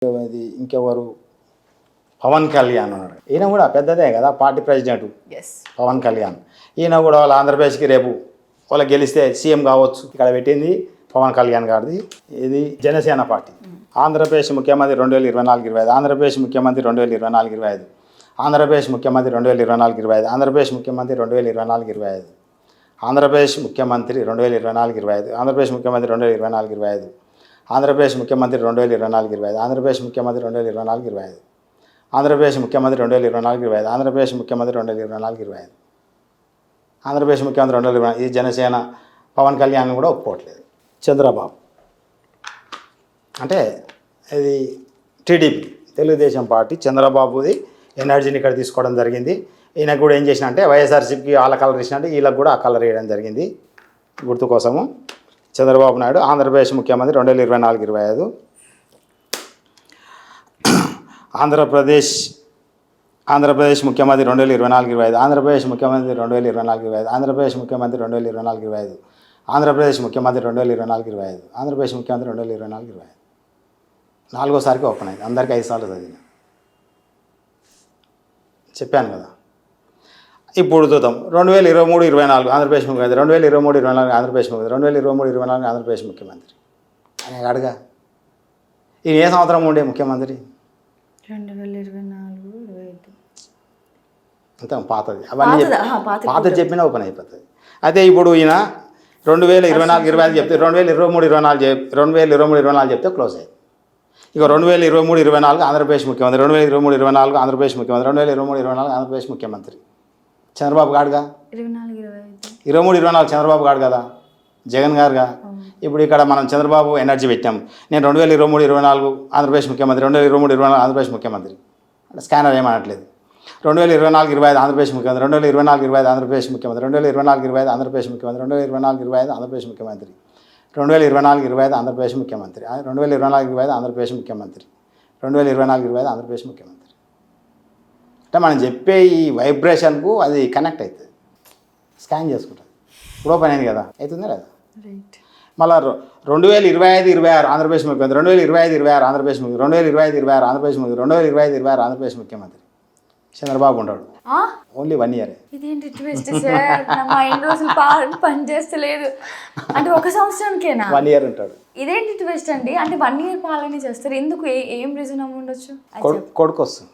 అది ఇంకెవరు పవన్ కళ్యాణ్ ఉన్నాడు. ఈయన కూడా పెద్దదే కదా, పార్టీ ప్రెసిడెంట్ పవన్ కళ్యాణ్. ఈయన కూడా వాళ్ళ ఆంధ్రప్రదేశ్కి రేపు వాళ్ళ గెలిస్తే సీఎం కావచ్చు. ఇక్కడ పెట్టింది పవన్ కళ్యాణ్ గారిది. ఇది జనసేన పార్టీ. ఆంధ్రప్రదేశ్ ముఖ్యమంత్రి 2024-25, ఆంధ్రప్రదేశ్ ముఖ్యమంత్రి 2024-25, ఆంధ్రప్రదేశ్ ముఖ్యమంత్రి 2024-25, ఆంధ్రప్రదేశ్ ముఖ్యమంత్రి 2024-25, ఆంధ్రప్రదేశ్ ముఖ్యమంత్రి 2024-25, ఆంధ్రప్రదేశ్ ముఖ్యమంత్రి 2024-25, ఆంధ్రప్రదేశ్ ముఖ్యమంత్రి 2024-25, ఆంధ్రప్రదేశ్ ముఖ్యమంత్రి 2024-25, ఆంధ్రప్రదేశ్ ముఖ్యమంత్రి 2024-25, ఆంధ్రప్రదేశ్ ముఖ్యమంత్రి 2024-25, ఆంధ్రప్రదేశ్ ముఖ్యమంత్రి 2024. ఈ జనసేన పవన్ కళ్యాణ్ కూడా ఒప్పుకోవట్లేదు. చంద్రబాబు అంటే ఇది టీడీపీ తెలుగుదేశం పార్టీ చంద్రబాబుది ఎనర్జీని ఇక్కడ తీసుకోవడం జరిగింది. ఈయన కూడా ఏం చేసిన అంటే వైఎస్ఆర్సీపీకి వాళ్ళ కలర్ ఇచ్చినట్టు వీళ్ళకి కూడా ఆ కలర్ వేయడం జరిగింది. గుర్తు కోసము చంద్రబాబు నాయుడు ఆంధ్రప్రదేశ్ ముఖ్యమంత్రి 2024-25, ఆంధ్రప్రదేశ్ ముఖ్యమంత్రి 2024-25, ఆంధ్రప్రదేశ్ ముఖ్యమంత్రి 2024-25, ఆంధ్రప్రదేశ్ ముఖ్యమంత్రి 2024-25, ఆంధ్రప్రదేశ్ ముఖ్యమంత్రి 2024-25, ఆంధ్రప్రదేశ్ ముఖ్యమంత్రి 2024-25. నాలుగోసారికి ఓపెన్ అయింది. అందరికీ 5 సార్లు చదివిన చెప్పాను కదా. ఇప్పుడు చూద్దాం 2023-24 ఆంధ్రప్రదేశ్ ముఖ్యమంత్రి, 2023-24 ఆంధ్రప్రదేశ్ ముఖ్యమంత్రి, 2023-24 ఆంధ్రప్రదేశ్ ముఖ్యమంత్రి అని అడగా. ఈయన ఏ సంవత్సరం ఉండే ముఖ్యమంత్రి? 2024-25 అంత పాతది. అవన్నీ పాత చెప్పినా ఓపెన్ అయిపోతుంది. అయితే ఇప్పుడు ఈయన 2024-25 చెప్తే 2023-24 చెప్తే క్లోజ్ అయ్యింది. ఇక 2023-24 ఆంధ్రప్రదేశ్ ముఖ్యమంత్రి, 2023-24 ఆంధ్రప్రదేశ్ ముఖ్యమంత్రి, 2023-24 ఆంధ్రప్రదేశ్ ముఖ్యమంత్రి చంద్రబాబు గాడుగా. 23-24 చంద్రబాబు గాడు కదా, జగన్ గారుగా. ఇప్పుడు ఇక్కడ మనం చంద్రబాబు ఎనర్జీ పెట్టాం. నేను 2023-24 ఆంధ్రప్రదేశ్ ముఖ్యమంత్రి, 2023-24 ఆంధ్రప్రదేశ్ ముఖ్యమంత్రి అంటే స్కానర్ ఏమనట్లేదు. 2024-25 ఆంధ్రప్రదేశ్ ముఖ్యమంత్రి, 2024-25 ఆంధ్రప్రదేశ్ ముఖ్యమంత్రి, 2024-25 ఆంధ్రప్రదేశ్ ముఖ్యమంత్రి, 2024-25 ఆంధ్రప్రదేశ్ ముఖ్యమంత్రి, 2024-25 ఆంధ్రప్రదేశ్ ముఖ్యమంత్రి, 2024-25 ఆంధ్రప్రదేశ్ ముఖ్యమంత్రి, 2024-25 ఆంధ్రప్రదేశ్ ముఖ్యమంత్రి. అంటే మనం చెప్పే ఈ వైబ్రేషన్కు అది కనెక్ట్ అవుతుంది, స్కాన్ చేసుకుంటుంది. ఇప్పుడు ఓపెన్ అయింది కదా, అవుతుందా లేదా? మళ్ళీ 2025-26 ఆంధ్రప్రదేశ్ ముఖ్యమంత్రి, 2025-26 ఆంధ్రప్రదేశ్ ముఖ్యమంత్రి, 2025-26 ఆంధ్రప్రదేశ్ ముఖ్యమంత్రి, 2025-26 ఆంధ్రప్రదేశ్ ముఖ్యమంత్రి చంద్రబాబు ఉంటాడు. Only 1 year. ఇదేంటి ట్విస్ట్ సార్? నా మైండ్ రోజులు పని చేస్తలేదు. అంటే 1 సంవత్సరానికేనా? 1 ఇయర్ ఉంటాడు. ఇదేంటి ట్విస్ట్ అండి? అంటే 1 ఇయర్ పాలన చేస్తారు ఎందుకు? ఏం రీజన్ అమ్మ ఉండొచ్చు? కొడుకు వస్తుంది.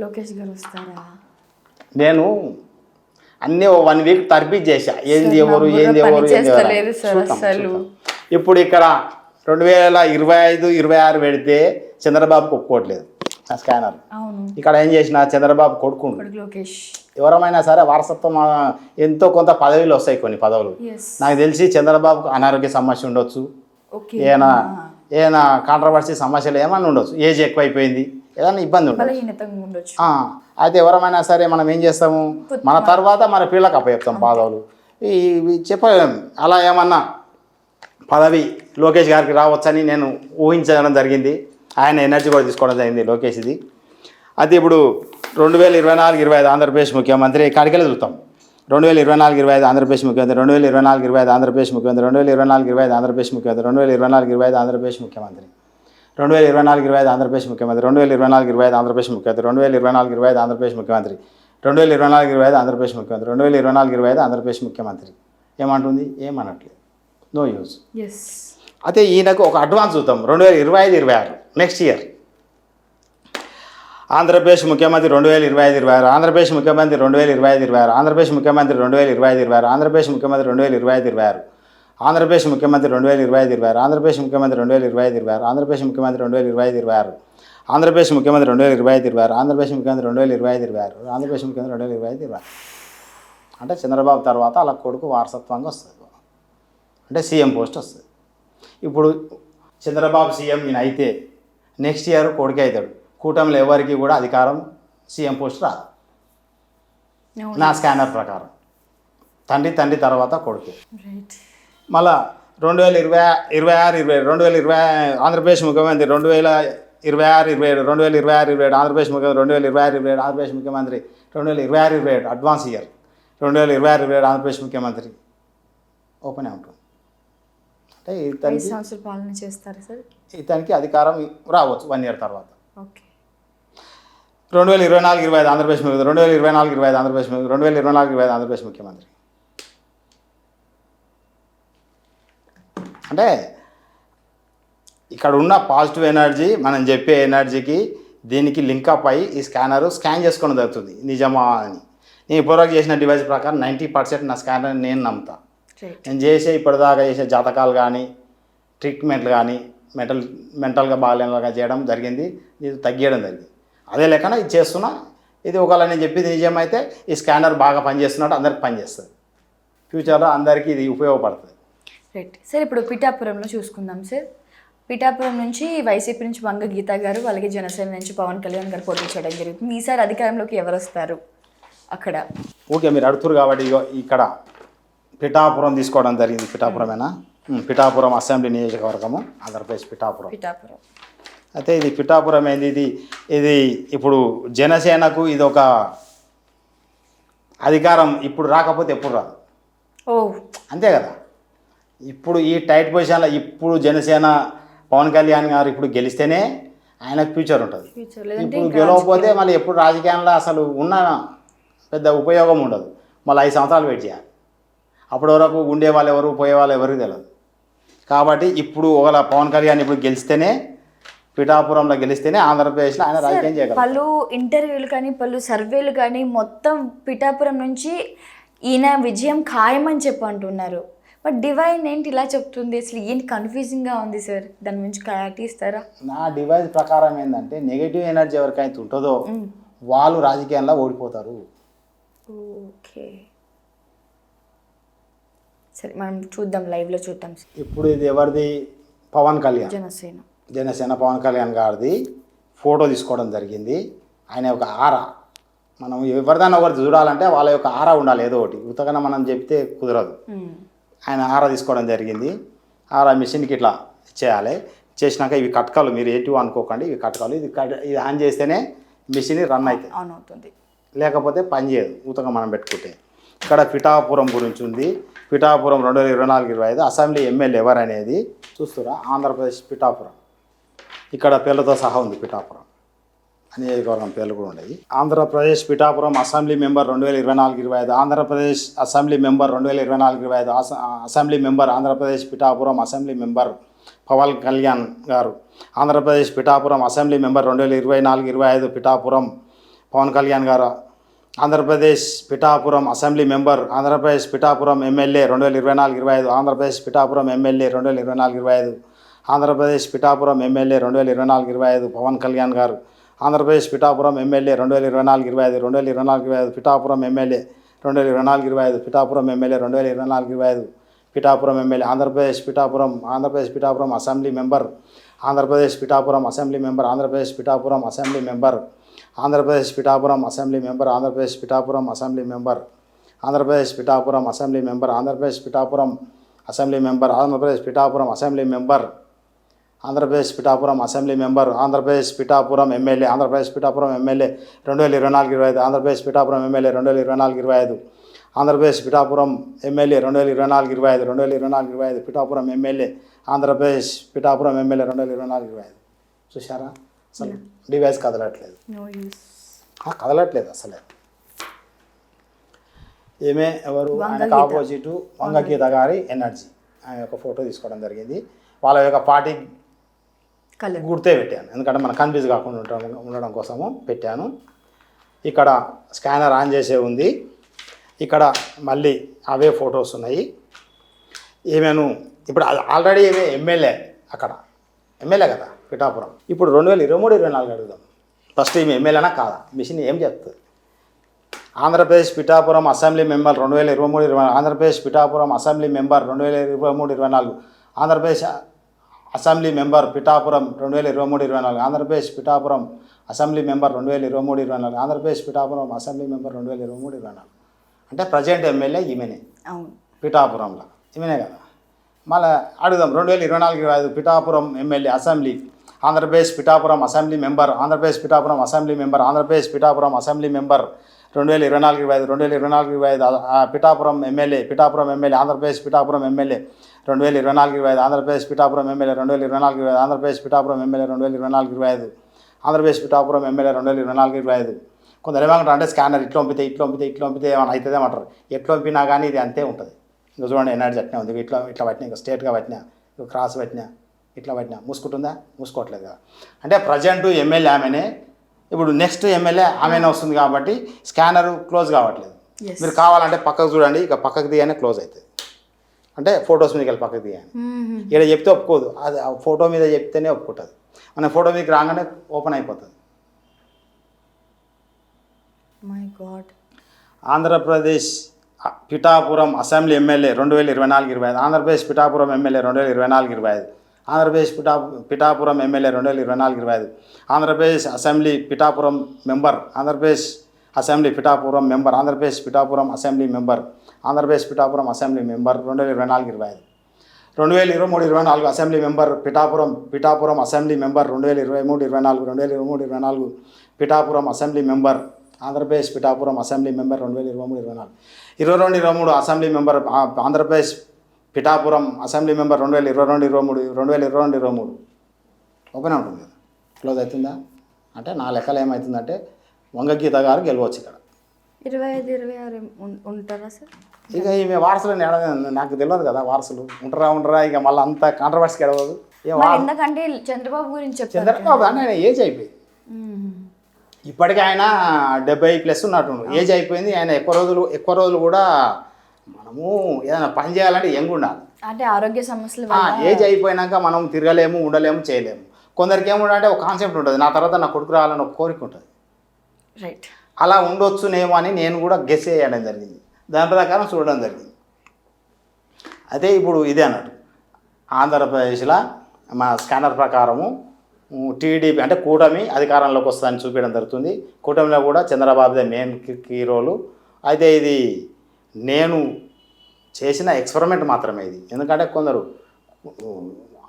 లోకేష్ గారు వస్తారా? నేను అన్నీ 1 వీక్ తర్బీజ్ చేశా. ఏంది ఎవరు ఇప్పుడు ఇక్కడ 2025-26 పెడితే చంద్రబాబుకు ఒప్పుకోవట్లేదు ఆ స్కానర్. ఇక్కడ ఏం చేసిన చంద్రబాబు కొడుకుండు లోకేష్. ఎవరమైనా సరే వారసత్వం ఎంతో కొంత పదవులు వస్తాయి, కొన్ని పదవులు. నాకు తెలిసి చంద్రబాబుకు అనారోగ్య సమస్య ఉండొచ్చు, ఏదైనా కాంట్రవర్సీ సమస్యలు ఏమైనా ఉండొచ్చు, ఏజ్ ఎక్కువైపోయింది, ఏదైనా ఇబ్బంది ఉండొచ్చు. అయితే ఎవరమైనా సరే మనం ఏం చేస్తాము, మన తర్వాత మన పిల్లలకు అప్పచెప్తాం పదవులు. చెప్పలేం. అలా ఏమన్నా పదవి లోకేష్ గారికి రావచ్చని నేను ఊహించడం జరిగింది. ఆయన ఎనర్జీ కూడా తీసుకోవడం జరిగింది లోకేష్ ఇది. అయితే ఇప్పుడు 2024-25 ఆంధ్రప్రదేశ్ ముఖ్యమంత్రి కాడికెళ్ళి చూస్తాం. 2024-25 ఆంధ్రప్రదేశ్ ముఖ్యమంత్రి, 2024-25 ఆంధ్రప్రదేశ్ ముఖ్యమంత్రి, 2024-25 ఆంధ్రప్రదేశ్ ముఖ్యమంత్రి, 2024-25 ఆంధ్రప్రదేశ్ ముఖ్యమంత్రి, 2024-25 ఆంధ్రప్రదేశ్ ముఖ్యమంత్రి, 2024-25 ఆంధ్రప్రదేశ్ ముఖ్యమంత్రి, 2024-25 ఆంధ్రప్రదేశ్ ముఖ్యమంత్రి, 2024-25 ఆంధ్రప్రదేశ్ ముఖ్యమంత్రి, 2024-25 ఆంధ్రప్రదేశ్ ముఖ్యమంత్రి ఏమంటుంది? ఏమనట్లేదు, నో యూజ్. అయితే ఈయనకు ఒక అడ్వాన్స్ చూద్దాం. 2025-26 నెక్స్ట్ ఇయర్ ఆంధ్రప్రదేశ్ ముఖ్యమంత్రి 2025-26, ఆంధ్రప్రదేశ్ ముఖ్యమంత్రి 2025-26, ఆంధ్రప్రదేశ్ ముఖ్యమంత్రి 2025-26, ఆంధ్రప్రదేశ్ ముఖ్యమంత్రి 2025-26, ఆంధ్రప్రదేశ్ ముఖ్యమంత్రి 2025-26, ఆంధ్రప్రదేశ్ ముఖ్యమంత్రి 2025-26, ఆంధ్రప్రదేశ్ ముఖ్యమంత్రి 2025-26, ఆంధ్రప్రదేశ్ ముఖ్యమంత్రి 2025-26, ఆంధ్రప్రదేశ్ ముఖ్యమంత్రి 2025-26, ఆంధ్రప్రదేశ్ ముఖ్యమంత్రి 2025-26. అంటే చంద్రబాబు తర్వాత అలా కొడుకు వారసత్వంగా వస్తుంది, అంటే సీఎం పోస్ట్ వస్తుంది. ఇప్పుడు చంద్రబాబు సీఎం ఈయన అయితే నెక్స్ట్ ఇయర్ కొడుకే అవుతాడు. కూటమిలో ఎవరికి కూడా అధికారం సీఎం పోస్ట్ రాదు నా స్కానర్ ప్రకారం. తండ్రి తర్వాత కొడుకే. మళ్ళా 2026-27 ఆంధ్రప్రదేశ్ ముఖ్యమంత్రి 2026-27, 2026-27 ఆంధ్రప్రదేశ్ ముఖ్యమంత్రి, 2026-27 ఆంధ్రప్రదేశ్ ముఖ్యమంత్రి, 2026-27 అడ్వాన్స్ ఇయర్, 2026-27 ఆంధ్రప్రదేశ్ ముఖ్యమంత్రి ఓపెన్ ఉంటుంది. అంటే 5 సంవత్సరాల పాలన చేస్తారు సార్. ఇతనికి అధికారం రావచ్చు 1 ఇయర్ తర్వాత. ఓకే. 2024-25 ఆంధ్రప్రదేశ్ 2024-25 ఆంధ్రప్రదేశ్ 2024-25 ఆంధ్రప్రదేశ్ ముఖ్యమంత్రి. అంటే ఇక్కడ ఉన్న పాజిటివ్ ఎనర్జీ మనం చెప్పే ఎనర్జీకి దీనికి లింకప్ అయ్యి ఈ స్కాన్ చేసుకోవడం జరుగుతుంది నిజమా అని. నేను ఇప్పటివరకు చేసిన డివైస్ ప్రకారం 90% నా స్కానర్ నేను నమ్ముతా. నేను చేసే ఇప్పటిదాకా చేసే జాతకాలు కానీ ట్రీట్మెంట్లు కానీ మెంటల్గా బాగాలేనగా చేయడం జరిగింది, ఇది తగ్గియడం జరిగింది. అదే లెక్కన ఇది చేస్తున్నా. ఇది ఒకవేళ నేను చెప్పేది నిజమైతే ఈ స్కానర్ బాగా పనిచేస్తున్నట్టు అందరికి పనిచేస్తుంది. ఫ్యూచర్లో అందరికీ ఇది ఉపయోగపడుతుంది. Right sir. ఇప్పుడు పిఠాపురంలో చూసుకుందాం సార్. పిఠాపురం నుంచి వైసీపీ నుంచి వంగ గీత గారు, అలాగే జనసేన నుంచి పవన్ కళ్యాణ్ గారు పోటీ చేయడం జరుగుతుంది. ఈసారి అధికారంలోకి ఎవరు వస్తారు అక్కడ? ఓకే, మీరు అడుగుతారు కాబట్టి ఇక్కడ పిఠాపురం తీసుకోవడం జరిగింది. పిఠాపురమేనా? పిఠాపురం అసెంబ్లీ నియోజకవర్గము, ఆంధ్రప్రదేశ్ పిఠాపురం. అయితే ఇది పిఠాపురం ఏంది, ఇది ఇప్పుడు జనసేనకు ఇది ఒక అధికారం ఇప్పుడు రాకపోతే ఎప్పుడు రాదు. అంతే కదా. ఇప్పుడు ఈ టైట్ పొజిషన్లో ఇప్పుడు జనసేన పవన్ కళ్యాణ్ గారు ఇప్పుడు గెలిస్తేనే ఆయనకు ఫ్యూచర్ ఉంటుంది. ఇప్పుడు గెలవకపోతే మళ్ళీ ఎప్పుడు రాజకీయాల్లో అసలు ఉన్న పెద్ద ఉపయోగం ఉండదు. మళ్ళీ 5 సంవత్సరాలు వెయిట్ చేయాలి. అప్పటి వరకు ఉండే వాళ్ళు ఎవరు, పోయే వాళ్ళు ఎవరికి తెలియదు. కాబట్టి ఇప్పుడు ఒకవేళ పవన్ కళ్యాణ్ ఇప్పుడు గెలిస్తేనే, పిఠాపురంలో గెలిస్తేనే ఆంధ్రప్రదేశ్లో ఆయన రాజకీయం చేయగలరు. పలు ఇంటర్వ్యూలు కానీ పలు సర్వేలు కానీ మొత్తం పిఠాపురం నుంచి ఈయన విజయం ఖాయమని చెప్పి అంటున్నారు. బట్ డివైన్ ఏంటి ఇలా చెప్తుంది? అసలు ఏంటి కన్ఫ్యూజింగ్గా ఉంది సార్, దాని గురించి క్లారిటీ ఇస్తారా? నా డివైస్ ప్రకారం ఏంటంటే నెగిటివ్ ఎనర్జీ ఎవరికైతే ఉంటుందో వాళ్ళు రాజకీయాల్లో ఓడిపోతారు. ఓకే సరే, మనం చూద్దాం, లైవ్లో చూద్దాం. ఇప్పుడు ఇది ఎవరిది? పవన్ కళ్యాణ్, జనసేన పవన్ కళ్యాణ్ గారిది ఫోటో తీసుకోవడం జరిగింది. ఆయన యొక్క ఆరా, మనం ఎవరిదైనా ఒకటి చూడాలంటే వాళ్ళ యొక్క ఆరా ఉండాలి. ఏదో ఒకటి ఉతకన మనం చెప్తే కుదరదు. ఆయన ఆరా తీసుకోవడం జరిగింది. ఆరా మిషన్కి ఇట్లా చేయాలి. చేసినాక ఇవి కట్కాలు, మీరు ఏంటివి అనుకోకండి, ఇవి కట్కాలు. ఇది ఆన్ చేస్తేనే మిషన్ రన్ అవుతుంది, లేకపోతే పని చేయదు ఉతక మనం పెట్టుకుంటే. ఇక్కడ పిఠాపురం గురించి ఉంది. పిఠాపురం 2024-25 అసెంబ్లీ ఎమ్మెల్యే ఎవరు అనేది చూస్తురా? ఆంధ్రప్రదేశ్ పిఠాపురం. ఇక్కడ పేర్లతో సహా ఉంది పిఠాపురం, నియోజకవర్గం పేర్లు కూడా ఉన్నాయి. Andhra Pradesh Pithapuram assembly member 2024-25 Andhra Pradesh assembly member 2024-25 assembly member Andhra Pradesh Pithapuram assembly member Pawan Kalyan గారు. ఆంధ్రప్రదేశ్ పిఠాపురం అసెంబ్లీ మెంబర్ 2024-25 పిఠాపురం పవన్ కళ్యాణ్ గారు. Andhra Pradesh Pithapuram assembly member Andhra Pradesh Pithapuram MLA 2024-25 Andhra Pradesh Pithapuram MLA 2024-25 Andhra Pradesh Pithapuram MLA 2024-25 Pawan Kalyan గారు. Andhra Pradesh Pithapuram MLA 2024-25 2024-25 Pithapuram MLA 2024-25 Pithapuram MLA 2024-25 Pithapuram MLA. Andhra Pradesh Pithapuram assembly member Andhra Pradesh Pithapuram assembly member Andhra Pradesh Pithapuram assembly member Andhra Pradesh Pithapuram assembly member Andhra Pradesh Pithapuram assembly member Andhra Pradesh Pithapuram assembly member Andhra Pradesh Pithapuram assembly member Andhra Pradesh Pithapuram assembly member Andhra Pradesh Pithapuram assembly member Andhra Pradesh Pithapuram MLA Andhra Pradesh Pithapuram MLA 2024-25 Andhra Pradesh Pithapuram MLA 2024-25 Andhra Pradesh Pithapuram MLA 2024-25 2024-25 Pithapuram MLA Andhra Pradesh Pithapuram MLA 2024-25. చూసారా? అసలు device కదలట్లేదు, కదలట్లేదు అసలే. ఏమే ఎవరు ఆయనకు opposite వంగ గీత గారి energy, ఆయన యొక్క photo తీసుకోవడం జరిగింది. వాళ్ళ యొక్క పార్టీ గుర్తే పెట్టాను, ఎందుకంటే మనం కన్ఫ్యూజ్ కాకుండా ఉండడం కోసము పెట్టాను. ఇక్కడ స్కానర్ ఆన్ చేసే ఉంది. ఇక్కడ మళ్ళీ అవే ఫొటోస్ ఉన్నాయి. ఏమేను ఇప్పుడు ఆల్రెడీ ఏమే ఎమ్మెల్యే, అక్కడ ఎమ్మెల్యే కదా పిఠాపురం. ఇప్పుడు 2023-24 అడుగుదాం. ఫస్ట్ ఈమె ఎమ్మెల్యేనా కాదా, మిషన్ ఏం చెప్తుంది? Andhra Pradesh Pithapuram assembly member 2023-24 Andhra Pradesh Pithapuram assembly member 2023-24 Andhra Pradesh assembly member Pithapuram 2023-24 Andhra Pradesh Pithapuram assembly member 2023-24 Andhra Pradesh Pithapuram assembly member 2023-24. అంటే ప్రజెంట్ ఎమ్మెల్యే ఈమెనే పిఠాపురంలో, ఈమెనే కదా. మళ్ళీ అడుగుదాం 2024-25 Pithapuram MLA assembly Andhra Pradesh Pithapuram assembly member Andhra Pradesh Pithapuram assembly member Andhra Pradesh Pithapuram assembly member 2024-25 2024-25 Pithapuram MLA Andhra Pradesh Pithapuram MLA 2024-25 Andhra Pradesh Pithapuram MLA 2024-25 Andhra Pradesh Pithapuram MLA 2024-25 Andhra Pradesh Pithapuram MLA 2024-25. కొందరు ఏమంటారు అంటే స్కానర్ ఇట్లా పంపితే ఏమైనా అవుతుంది ఏమంటారు. ఎట్లా పంపినా కానీ ఇది అంతే ఉంటుంది. ఇంకా చూడండి ఎన్ఆర్జీ అట్నే ఉంది. ఇట్లా పట్టినా, ఇంకా స్ట్రేట్గా పట్టినా, క్రాస్ పట్టినా, ఇట్లా పట్టినా మూసుకుంటుందా, మూసుకోవట్లేదు కదా. అంటే ప్రజెంట్ ఎమ్మెల్యే ఆమెనే, ఇప్పుడు నెక్స్ట్ ఎమ్మెల్యే ఆమెనే వస్తుంది కాబట్టి స్కానర్ క్లోజ్ కావట్లేదు. మీరు కావాలంటే పక్కకు చూడండి, ఇక పక్కకు దిగానే క్లోజ్ అవుతుంది. అంటే ఫొటోస్ మీదకి వెళ్ళి పక్కకు దిగాను. ఇక్కడ చెప్తే ఒప్పుకోదు, అది ఆ ఫోటో మీద చెప్తేనే ఒప్పుకుంటుంది. మన ఫోటో మీదకి రాగానే ఓపెన్ అయిపోతుంది. My God. Andhra Pradesh Pithapuram assembly MLA 2024-25 Andhra Pradesh Pithapuram MLA 2024-25 Andhra Pradesh Pithapuram MLA 2024-25 Andhra Pradesh assembly Pithapuram member Andhra Pradesh assembly Pithapuram member Andhra Pradesh Pithapuram assembly member Andhra Pradesh Pithapuram assembly member 2024-25 2023-24 assembly member Pithapuram assembly member 2023-24 Pithapuram assembly member Andhra Pradesh Pithapuram assembly member 2023-24 22-23 assembly member Andhra Pradesh Pithapuram assembly member 2022-23 open ఉంటుంది కదా, క్లోజ్ అవుతుందా అంటే నా లెక్కలు ఏమవుతుందంటే వంగగీత గారు గెలవచ్చు ఇక్కడ. 25-26 ఉంటారా సార్? ఇక ఈమె వారసులు నాకు తెలియదు కదా, వారసులు ఉంటారా ఇక మళ్ళీ అంత కాంట్రవర్సీకి గెలవదు. ఎందుకంటే చంద్రబాబు గురించి చంద్రబాబు అని ఆయన ఏజ్ అయిపోయింది. ఇప్పటికీ ఆయన 70+ ఉన్నట్టు ఏజ్ అయిపోయింది. ఆయన ఎక్కువ రోజులు కూడా మనము ఏదైనా పని చేయాలంటే యంగ్ ఉండాలి. అంటే ఆరోగ్య సమస్యలు ఏజ్ అయిపోయినాక మనం తిరగలేము, ఉండలేము, చేయలేము. కొందరికి ఏముండంటే ఒక కాన్సెప్ట్ ఉంటుంది, నా తర్వాత నా కొడుకు రావాలని ఒక కోరిక ఉంటుంది. రైట్. అలా ఉండొచ్చునేమో అని నేను కూడా గెస్ చేయడం జరిగింది, దాని ప్రకారం చూడడం జరిగింది. అయితే ఇప్పుడు ఇదే అన్నట్టు ఆంధ్రప్రదేశ్లో మా స్కానర్ ప్రకారము టీడీపీ అంటే కూటమి అధికారంలోకి వస్తుందని చూపించడం జరుగుతుంది. కూటమిలో కూడా చంద్రబాబుదే మెయిన్ కీ రోలు. అయితే ఇది నేను చేసిన ఎక్స్పెరిమెంట్ మాత్రమే ఇది. ఎందుకంటే కొందరు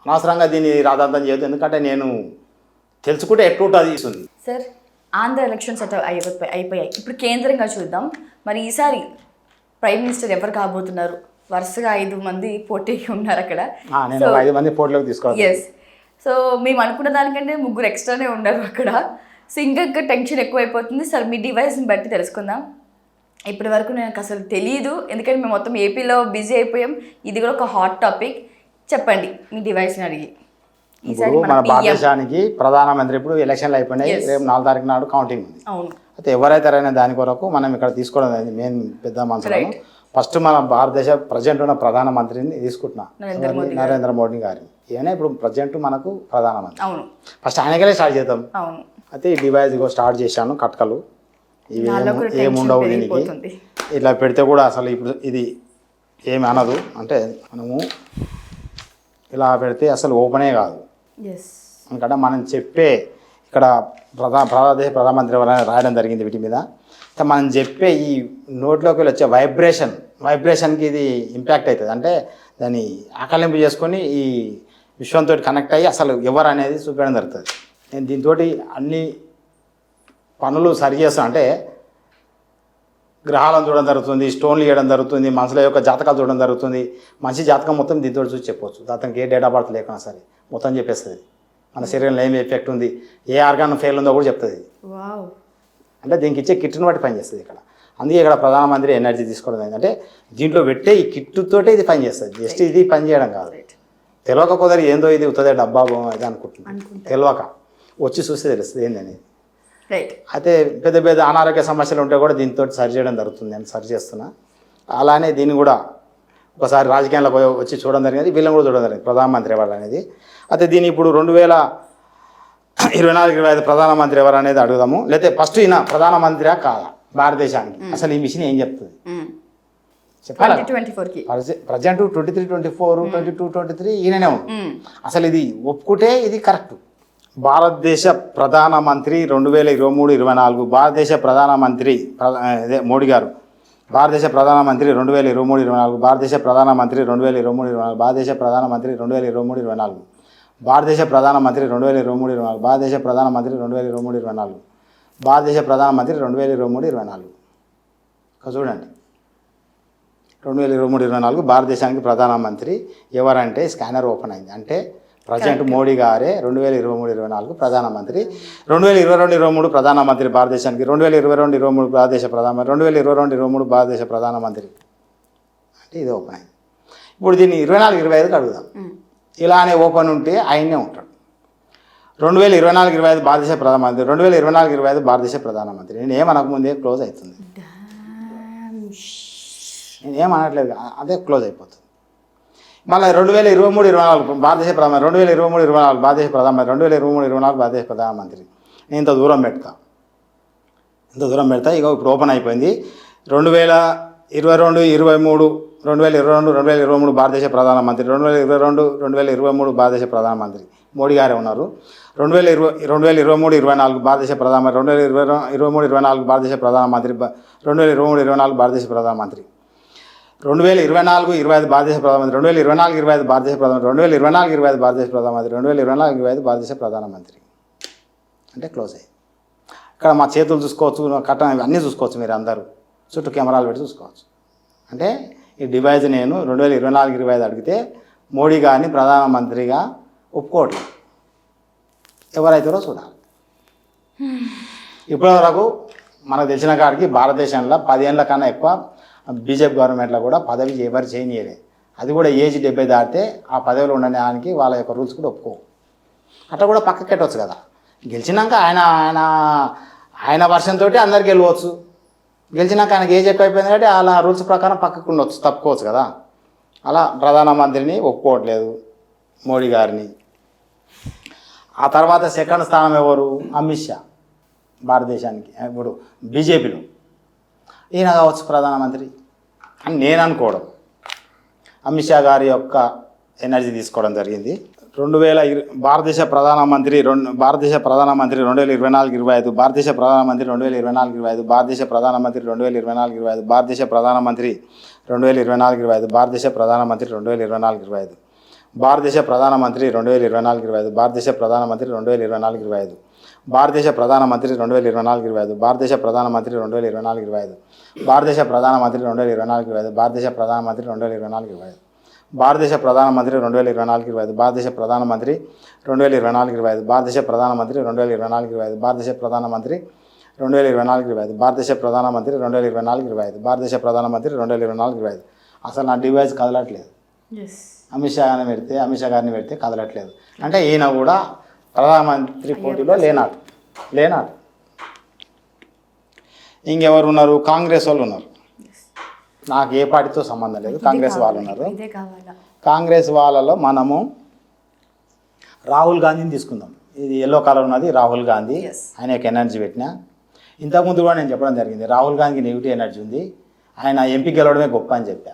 అనవసరంగా దీన్ని రాద్ధాంతం చేయొద్దు, ఎందుకంటే నేను తెలుసుకుంటే ఎట్లుంటుంది ఇస్తుంది. సార్, ఆంధ్ర ఎలక్షన్స్ అయిపోయాయి, ఇప్పుడు కేంద్రంగా చూద్దాం. మరి ఈసారి ప్రైమ్ మినిస్టర్ ఎవరు కాబోతున్నారు? వరుసగా 5 మంది పోటీకి ఉన్నారు అక్కడ. నేను 5 మంది పోటీలోకి తీసుకోవాలి. ఎస్. సో మేము అనుకున్న దానికంటే 3 ఎక్స్ట్రానే ఉన్నారు అక్కడ. సో ఇంకా టెన్షన్ ఎక్కువైపోతుంది. సార్, మీ డివైస్ని బట్టి తెలుసుకుందాం. ఇప్పటి వరకు నాకు అసలు తెలియదు, ఎందుకంటే మేము మొత్తం ఏపీలో బిజీ అయిపోయాం. ఇది కూడా ఒక హాట్ టాపిక్. చెప్పండి మీ డివైస్ని అడిగి. ఇప్పుడు మన భారతదేశానికి ప్రధానమంత్రి ఇప్పుడు ఎలక్షన్లు అయిపోయినాయి, రేపు 4 తారీఖు నాడు కౌంటింగ్ ఉంది. అవును. అయితే ఎవరైతే దాని కొరకు మనం ఇక్కడ తీసుకోవడం మెయిన్ పెద్ద మనసులను ఫస్ట్ మన భారతదేశ ప్రజెంట్ ఉన్న ప్రధానమంత్రిని తీసుకుంటున్నాం, నరేంద్ర మోడీ గారిని. ఈయన ఇప్పుడు ప్రజెంట్ మనకు ప్రధానమంత్రి. అవును. ఫస్ట్ ఆయనకెళ్ళి స్టార్ట్ చేద్దాం. అవును. అయితే ఈ డివైస్ స్టార్ట్ చేశాను. కట్కలు ఇవి ఏముండవు దీనికి, ఇట్లా పెడితే కూడా అసలు ఇప్పుడు ఇది ఏమి అనదు. అంటే మనము ఇలా పెడితే అసలు ఓపెనే కాదు. ఎందుకంటే మనం చెప్పే ఇక్కడ భారతదేశ ప్రధానమంత్రి ఎవరైనా రాయడం జరిగింది వీటి మీద. మనం చెప్పే ఈ నోట్లోకి వచ్చే వైబ్రేషన్కి ఇది ఇంపాక్ట్ అవుతుంది. అంటే దాన్ని ఆకలింపు చేసుకొని ఈ విశ్వంతో కనెక్ట్ అయ్యి అసలు ఎవరు అనేది చూపించడం జరుగుతుంది. నేను దీంతో అన్ని పనులు సరి చేస్తాను. అంటే గ్రహాలను చూడడం జరుగుతుంది, స్టోన్లు ఇవ్వడం జరుగుతుంది, మనుషుల యొక్క జాతకాలు చూడడం జరుగుతుంది. మనిషి జాతకం మొత్తం దీంతో చూసి చెప్పవచ్చు. అతనికి ఏ డేట్ ఆఫ్ బర్త్ లేకున్నా సరే మొత్తం చెప్పేస్తుంది. మన శరీరంలో ఏమి ఎఫెక్ట్ ఉంది, ఏ ఆర్గాన్ ఫెయిల్ ఉందో కూడా చెప్తుంది. అంటే దీనికి ఇచ్చే కిట్ని బట్టి పనిచేస్తుంది ఇక్కడ. అందుకే ఇక్కడ ప్రధానమంత్రి ఎనర్జీ తీసుకోవడం ఏంటంటే దీంట్లో పెట్టే ఈ కిట్టుతోటే ఇది పనిచేస్తుంది. జస్ట్ ఇది పని చేయడం కాదు. తెలియక కుదరి ఏందో ఇది ఉత్తదే డబ్బా ఇది అనుకుంటున్నాను. తెలియక వచ్చి చూస్తే తెలుస్తుంది ఏందనేది. అయితే పెద్ద పెద్ద అనారోగ్య సమస్యలు ఉంటే కూడా దీంతో సరి చేయడం జరుగుతుంది. నేను సరి చేస్తున్నా. అలానే దీన్ని కూడా ఒకసారి రాజకీయాల్లో వచ్చి చూడడం జరిగింది, వీళ్ళని కూడా చూడడం జరిగింది ప్రధానమంత్రి ఎవరు అనేది. అయితే దీన్ని ఇప్పుడు 2024-25 ప్రధానమంత్రి ఎవరు అనేది అడుగుదాము. లేకపోతే ఫస్ట్ ఈయన ప్రధానమంత్రి కాదా భారతదేశానికి, అసలు ఈ మిషన్ ఏం చెప్తుంది చెప్పాలి. ప్రజెంట్ 23-24 22-23 ఈయననే ఉంది. అసలు ఇది ఒప్పుకుంటే ఇది కరెక్ట్. భారతదేశ ప్రధానమంత్రి 2023-24 భారతదేశ ప్రధానమంత్రి మోడీ గారు, భారతదేశ ప్రధానమంత్రి 2023-24 భారతదేశ ప్రధానమంత్రి 2023-24 భారతదేశ ప్రధానమంత్రి 2023-24 భారతదేశ ప్రధానమంత్రి 2023-24 భారతదేశ ప్రధానమంత్రి 2023-24 భారతదేశ ప్రధానమంత్రి 2023-24 చూడండి 2023-24 భారతదేశానికి ప్రధానమంత్రి ఎవరంటే స్కానర్ ఓపెన్ అయింది. అంటే ప్రజెంట్ మోడీ గారే 2023-24 ప్రధానమంత్రి. 2022-23 ప్రధానమంత్రి భారతదేశానికి, 2022-23 భారతదేశ ప్రధానమంత్రి, 2022-23 భారతదేశ ప్రధానమంత్రి అంటే ఇది ఓపెన్ అయింది. ఇప్పుడు దీన్ని 24-25కి అడుగుదాం. ఇలానే ఓపెన్ ఉంటే ఆయనే ఉంటాడు. 2024-25 భారతదేశ ప్రధానమంత్రి, 2024-25 భారతదేశ ప్రధానమంత్రి. నేను ఏమనకముందే క్లోజ్ అవుతుంది. నేను ఏమనట్లేదు, అదే క్లోజ్ అయిపోతుంది. మళ్ళీ 2023-24 భారతదేశ ప్రధానమంత్రి, 2023-24 భారతదేశ ప్రధానమంత్రి, 2023-24 భారతదేశ ప్రధానమంత్రి. నేను ఇంత దూరం పెడతా. ఇక ఇప్పుడు ఓపెన్ అయిపోయింది. 2022-23 2022-2023 భారతదేశ ప్రధానమంత్రి, 2022-2023 భారతదేశ ప్రధానమంత్రి మోడీ గారే ఉన్నారు. 2023-24 భారతదేశ ప్రధానమంత్రి, 2023-24 భారతదేశ ప్రధానమంత్రి, 2023-24 భారతదేశ ప్రధానమంత్రి, 2024-25 భారతదేశ ప్రధానమంత్రి, 2024-25 భారతదేశ ప్రధానమంత్రి, 2024-25 భారతదేశ ప్రధానమంత్రి, 2024-25 భారతదేశ ప్రధానమంత్రి అంటే క్లోజ్ అయ్యింది. ఇక్కడ మా చేతులు చూసుకోవచ్చు, కట్టం అన్నీ చూసుకోవచ్చు. మీరు అందరూ చుట్టూ కెమెరాలు పెట్టి చూసుకోవచ్చు. అంటే ఈ డివైజ్ నేను 2024-25 అడిగితే మోడీ గారిని ప్రధానమంత్రిగా ఒప్పుకోవట్లేదు. ఎవరైతారో చూడాలి. ఇప్పటివరకు మనకు తెలిసిన కాడికి భారతదేశంలో 10 ఏళ్ళ కన్నా ఎక్కువ బీజేపీ గవర్నమెంట్లో కూడా పదవి ఎవరు చేయనీయలేదు. అది కూడా ఏజ్ 70 దాటితే ఆ పదవిలో ఉండడానికి వాళ్ళ యొక్క రూల్స్ కూడా ఒప్పుకోవు. అట్లా కూడా పక్కకి పెట్టవచ్చు కదా. గెలిచినాక ఆయన వర్షంతో అందరికి వెళ్ళవచ్చు. గెలిచినాక ఆయనకి ఏజ్ ఎక్కువైపోయింది కాబట్టి అలా రూల్స్ ప్రకారం పక్కకు ఉండొచ్చు, తప్పుకోవచ్చు కదా. అలా ప్రధానమంత్రిని ఒప్పుకోవట్లేదు మోడీ గారిని. ఆ తర్వాత సెకండ్ స్థానం ఎవరు? అమిత్ షా. భారతదేశానికి ఇప్పుడు బీజేపీలో ఈయన కావచ్చు ప్రధానమంత్రి అని నేను అనుకోవడం. అమిత్ షా గారి యొక్క ఎనర్జీ తీసుకోవడం జరిగింది. భారతదేశ ప్రధానమంత్రి 2024-25 భారతదేశ ప్రధానమంత్రి 2024-25 భారతదేశ ప్రధానమంత్రి 2024-25 భారతదేశ ప్రధానమంత్రి 2024-25 భారతదేశ ప్రధానమంత్రి 2024-25 భారతదేశ ప్రధానమంత్రి 2024-25 భారతదేశ ప్రధానమంత్రి 2024-25 భారతదేశ ప్రధానమంత్రి 2024-25 భారతదేశ ప్రధానమంత్రి 2024-25 భారతదేశ ప్రధానమంత్రి 2024-25 భారతదేశ ప్రధానమంత్రి 2024-25 భారతదేశ ప్రధానమంత్రి 2024-25 భారతదేశ ప్రధానమంత్రి 2024-25 భారతదేశ ప్రధానమంత్రి 2024-25 భారతదేశ ప్రధానమంత్రి 2024-25 భారతదేశ ప్రధానమంత్రి 2024-25 భారతదేశ ప్రధానమంత్రి 2024-25 భారతదేశ ప్రధానమంత్రి 2024-25 అసలు నా డివైస్ కదలట్లేదు. అమిత్ షా గారిని పెడితే కదలట్లేదు. అంటే ఈయన కూడా ప్రధానమంత్రి పోటీలో లేనాడు. ఇంకెవరు ఉన్నారు? కాంగ్రెస్ వాళ్ళు ఉన్నారు. నాకు ఏ పార్టీతో సంబంధం లేదు, కాంగ్రెస్ వాళ్ళు ఉన్నారు. కాంగ్రెస్ వాళ్ళలో మనము రాహుల్ గాంధీని తీసుకుందాం. ఇది ఎల్లో కలర్ ఉన్నది రాహుల్ గాంధీ. ఆయన యొక్క ఎనర్జీ పెట్టినా ఇంతకుముందు కూడా నేను చెప్పడం జరిగింది. రాహుల్ గాంధీకి నెగిటివ్ ఎనర్జీ ఉంది. ఆయన ఎంపీ గెలవడమే గొప్ప అని చెప్పా.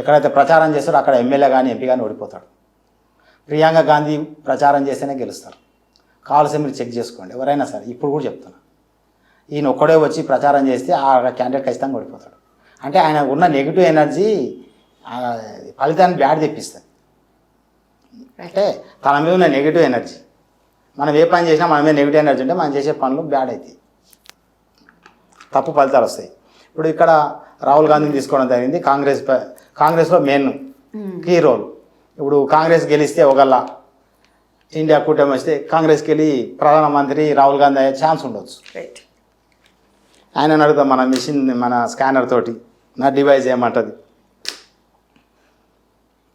ఎక్కడైతే ప్రచారం చేస్తారో అక్కడ ఎమ్మెల్యే కానీ ఎంపీ కానీ ఓడిపోతాడు. ప్రియాంక గాంధీ ప్రచారం చేస్తేనే గెలుస్తారు. కావాల్సి మీరు చెక్ చేసుకోండి ఎవరైనా సరే. ఇప్పుడు కూడా చెప్తున్నా, ఈయన ఒక్కడే వచ్చి ప్రచారం చేస్తే ఆ క్యాండిడేట్ ఖచ్చితంగా ఓడిపోతాడు. అంటే ఆయన ఉన్న నెగిటివ్ ఎనర్జీ ఫలితాన్ని బ్యాడ్ తెప్పిస్తుంది. అంటే తన మీద ఉన్న నెగిటివ్ ఎనర్జీ, మనం ఏ పని చేసినా మన మీద నెగిటివ్ ఎనర్జీ ఉంటే మనం చేసే పనులు బ్యాడ్ అవుతాయి, తప్పు ఫలితాలు వస్తాయి. ఇప్పుడు ఇక్కడ రాహుల్ గాంధీని తీసుకోవడం జరిగింది. కాంగ్రెస్లో మెయిన్ కీ రోల్. ఇప్పుడు కాంగ్రెస్ గెలిస్తే ఒకళ్ళ ఇండియా కూటమి వస్తే కాంగ్రెస్కి వెళ్ళి ప్రధానమంత్రి రాహుల్ గాంధీ అయ్యే ఛాన్స్ ఉండొచ్చు. ఆయన అడుగుతాం మన స్కానర్ తోటి నా డివైస్ ఏమంటుంది.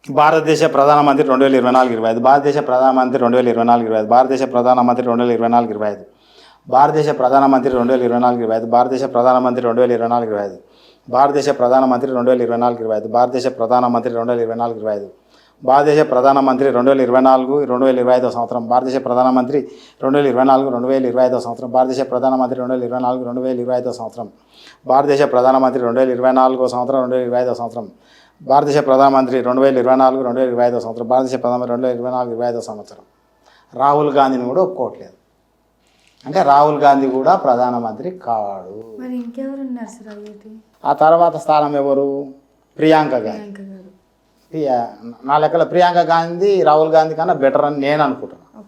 భారతదేశ ప్రధానమంత్రి 2024-25 భారతదేశ ప్రధానమంత్రి 2024-25 భారతదేశ ప్రధానమంత్రి 2024-25 భారతదేశ ప్రధానమంత్రి 2024-25 భారతదేశ ప్రధానమంత్రి 2024-25 భారతదేశ ప్రధానమంత్రి 2024-25 భారతదేశ ప్రధానమంత్రి 2024-25 భారతదేశ ప్రధానమంత్రి 2024-2025 సంవత్సరం భారతదేశ ప్రధానమంత్రి 2024-2025 సంవత్సరం భారతదేశ ప్రధానమంత్రి 2024-2025 సంవత్సరం భారతదేశ ప్రధానమంత్రి 2024 సంవత్సరం 2025 సంవత్సరం భారతదేశ ప్రధానమంత్రి 2024-2025 సంవత్సరం భారతదేశ ప్రధానమంత్రి 2024-2025 సంవత్సరం. రాహుల్ గాంధీని కూడా ఒప్పుకోవట్లేదు. అంటే రాహుల్ గాంధీ కూడా ప్రధానమంత్రి కాడు. ఆ తర్వాత స్థానం ఎవరు? ప్రియాంక గాంధీ. నా లెక్కల ప్రియాంక గాంధీ రాహుల్ గాంధీ కన్నా బెటర్ అని నేను అనుకుంటున్నాను.